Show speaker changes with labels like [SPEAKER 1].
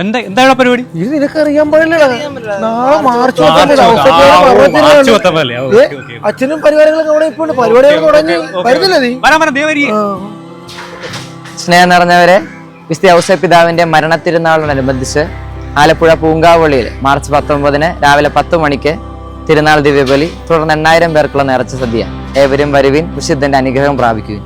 [SPEAKER 1] എന്താണ് പരിപാടി?
[SPEAKER 2] ഇത് നിനക്കറിയാൻ പാടില്ലടാ. നാളെ മാർച്ച് അച്ഛനും പരിപാടികളൊക്കെ അവിടെ ഇപ്പൊ പരിപാടികൾ തുടങ്ങി വരുന്നില്ല നീ.
[SPEAKER 3] സ്നേഹം നിറഞ്ഞവരെ, വിശുദ്ധ ഔസേപ്പ് പിതാവിന്റെ മരണത്തിരുന്നാളിനോടനുബന്ധിച്ച് ആലപ്പുഴ പൂങ്കാവള്ളിയിൽ മാർച്ച് 19 രാവിലെ 10 മണിക്ക് തിരുനാൾ ദിവ്യബലി, തുടർന്ന് 8000 പേർക്കുള്ള നേർച്ച സദ്യ. ഏവരും വരുവിൻ, വിശുദ്ധന്റെ അനുഗ്രഹം പ്രാപിക്കുവിൻ.